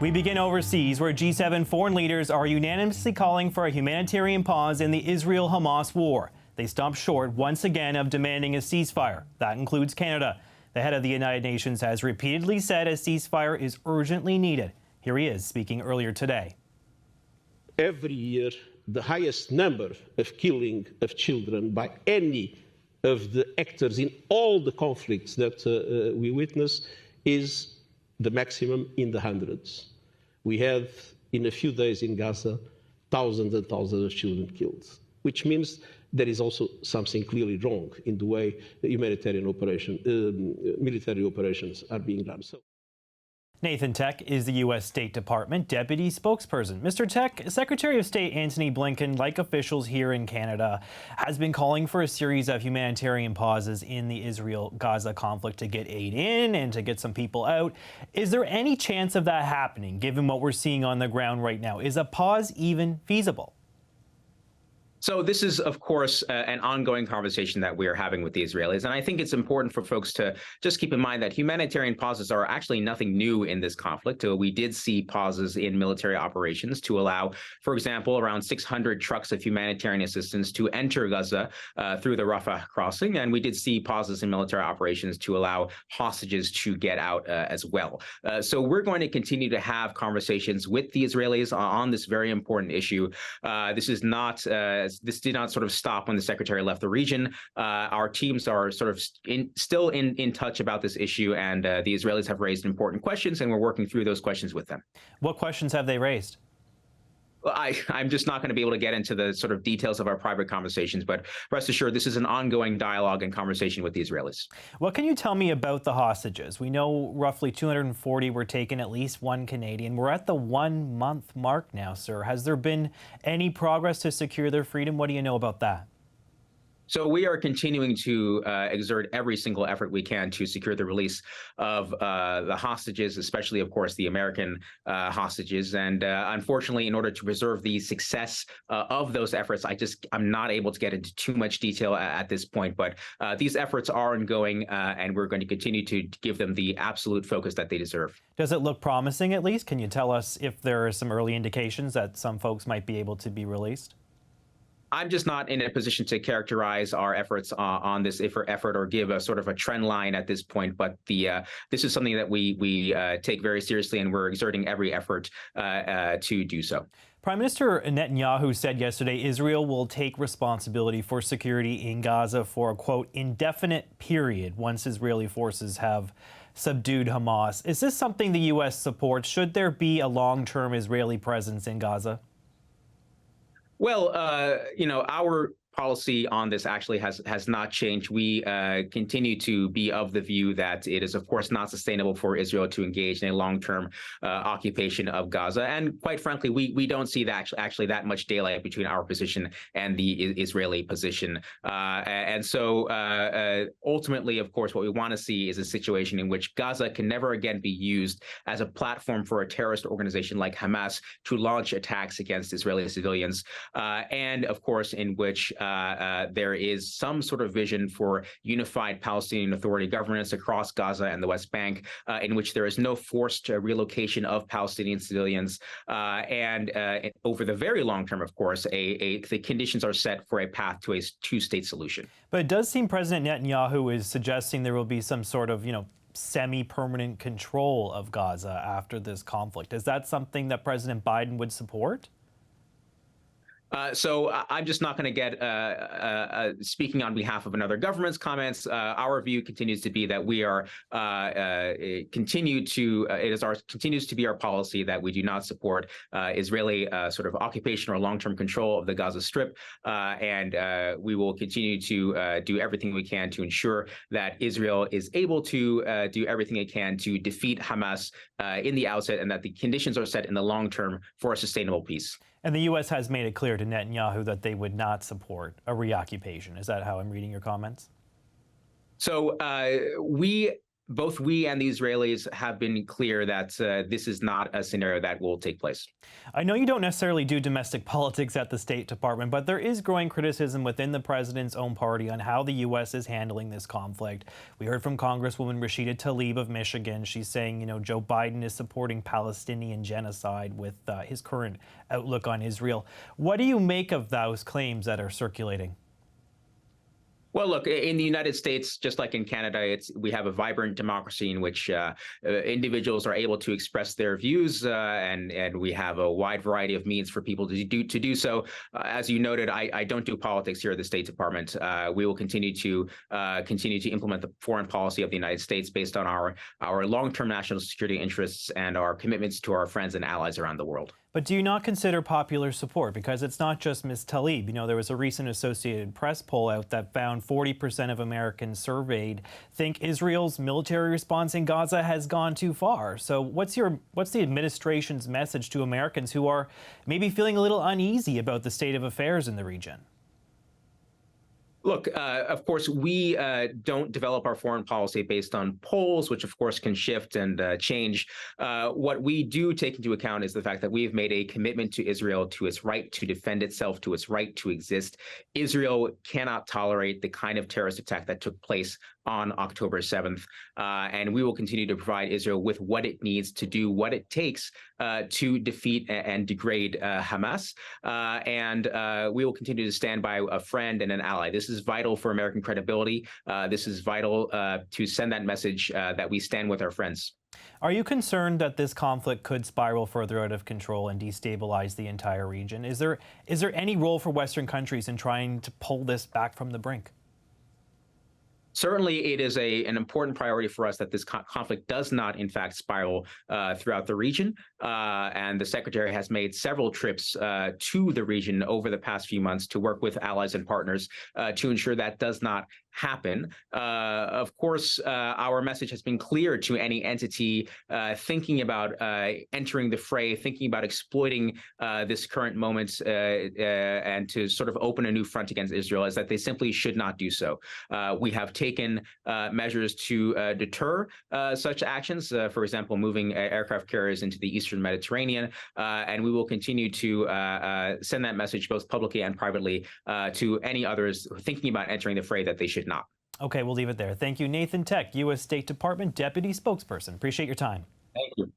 We begin overseas, where G7 foreign leaders are unanimously calling for a humanitarian pause in the Israel-Hamas war. They stopped short once again of demanding a ceasefire. That includes Canada. The head of the United Nations has repeatedly said a ceasefire is urgently needed. Here he is speaking earlier today. Every year, the highest number of killing of children by any of the actors in all the conflicts that we witness is the maximum in the hundreds. We have, in a few days in Gaza, thousands and thousands of children killed, which means there is also something clearly wrong in the way humanitarian military operations are being done. Nathan Teck is the U.S. State Department Deputy Spokesperson. Mr. Teck, Secretary of State Antony Blinken, like officials here in Canada, has been calling for a series of humanitarian pauses in the Israel-Gaza conflict to get aid in and to get some people out. Is there any chance of that happening, given what we're seeing on the ground right now? Is a pause even feasible? So this is, of course, an ongoing conversation that we are having with the Israelis. And I think it's important for folks to just keep in mind that humanitarian pauses are actually nothing new in this conflict. We did see pauses in military operations to allow, for example, around 600 trucks of humanitarian assistance to enter Gaza through the Rafah crossing. And we did see pauses in military operations to allow hostages to get out as well. So we're going to continue to have conversations with the Israelis on this very important issue. This did not sort of stop when the secretary left the region. Our teams are sort of still in touch about this issue, and the Israelis have raised important questions, and we're working through those questions with them. What questions have they raised? Well, I'm just not going to be able to get into the sort of details of our private conversations, but rest assured, this is an ongoing dialogue and conversation with the Israelis. What can you tell me about the hostages? We know roughly 240 were taken, at least one Canadian. We're at the 1 month mark now, sir. Has there been any progress to secure their freedom? What do you know about that? So we are continuing to exert every single effort we can to secure the release of the hostages, especially, of course, the American hostages. And unfortunately, in order to preserve the success of those efforts, I'm not able to get into too much detail at this point. But these efforts are ongoing, and we're going to continue to give them the absolute focus that they deserve. Does it look promising, at least? Can you tell us if there are some early indications that some folks might be able to be released? I'm just not in a position to characterize our efforts on this effort or give a sort of a trend line at this point. But this is something that we take very seriously, and we're exerting every effort to do so. Prime Minister Netanyahu said yesterday Israel will take responsibility for security in Gaza for a, quote, indefinite period once Israeli forces have subdued Hamas. Is this something the U.S. supports? Should there be a long-term Israeli presence in Gaza? Well, our policy on this actually has not changed. We continue to be of the view that it is, of course, not sustainable for Israel to engage in a long-term occupation of Gaza. And quite frankly, we don't see that actually that much daylight between our position and the Israeli position. And so ultimately, of course, what we want to see is a situation in which Gaza can never again be used as a platform for a terrorist organization like Hamas to launch attacks against Israeli civilians. And of course, in which there is some sort of vision for unified Palestinian Authority governance across Gaza and the West Bank, in which there is no forced relocation of Palestinian civilians. And over the very long term, of course, the conditions are set for a path to a two-state solution. But it does seem President Netanyahu is suggesting there will be some sort of, semi-permanent control of Gaza after this conflict. Is that something that President Biden would support? So I'm just not going to get speaking on behalf of another government's comments. Our view continues to be that we are continues to be our policy that we do not support Israeli sort of occupation or long-term control of the Gaza Strip, and we will continue to do everything we can to ensure that Israel is able to do everything it can to defeat Hamas in the outset, and that the conditions are set in the long term for a sustainable peace. And the U.S. has made it clear to Netanyahu that they would not support a reoccupation. Is that how I'm reading your comments? So we both we and the Israelis have been clear that this is not a scenario that will take place. I know you don't necessarily do domestic politics at the State Department, but there is growing criticism within the president's own party on how the U.S. is handling this conflict. We heard from Congresswoman Rashida Tlaib of Michigan. She's saying, Joe Biden is supporting Palestinian genocide with his current outlook on Israel. What do you make of those claims that are circulating? Well, look, in the United States, just like in Canada, we have a vibrant democracy in which individuals are able to express their views, and we have a wide variety of means for people to do so. As you noted, I don't do politics here at the State Department. We will continue to implement the foreign policy of the United States based on our long-term national security interests and our commitments to our friends and allies around the world. But do you not consider popular support? Because it's not just Ms. Tlaib. There was a recent Associated Press poll out that found 40% of Americans surveyed think Israel's military response in Gaza has gone too far. So what's the administration's message to Americans who are maybe feeling a little uneasy about the state of affairs in the region? Look, of course, we don't develop our foreign policy based on polls, which, of course, can shift and change. What we do take into account is the fact that we have made a commitment to Israel, to its right to defend itself, to its right to exist. Israel cannot tolerate the kind of terrorist attack that took place on October 7th. And we will continue to provide Israel with what it needs to do what it takes to defeat and degrade Hamas. And we will continue to stand by a friend and an ally. This is vital for American credibility. This is vital to send that message that we stand with our friends. Are you concerned that this conflict could spiral further out of control and destabilize the entire region? Is there any role for Western countries in trying to pull this back from the brink? Certainly, it is an important priority for us that this conflict does not, in fact, spiral throughout the region. And the Secretary has made several trips to the region over the past few months to work with allies and partners to ensure that does not happen. Of course, our message has been clear to any entity thinking about entering the fray, thinking about exploiting this current moment and to sort of open a new front against Israel, is that they simply should not do so. We have taken measures to deter such actions, for example, moving aircraft carriers into the Eastern Mediterranean, and we will continue to send that message both publicly and privately to any others thinking about entering the fray that they should not. Okay, we'll leave it there. Thank you, Nathan Teck, U.S. State Department Deputy Spokesperson. Appreciate your time. Thank you.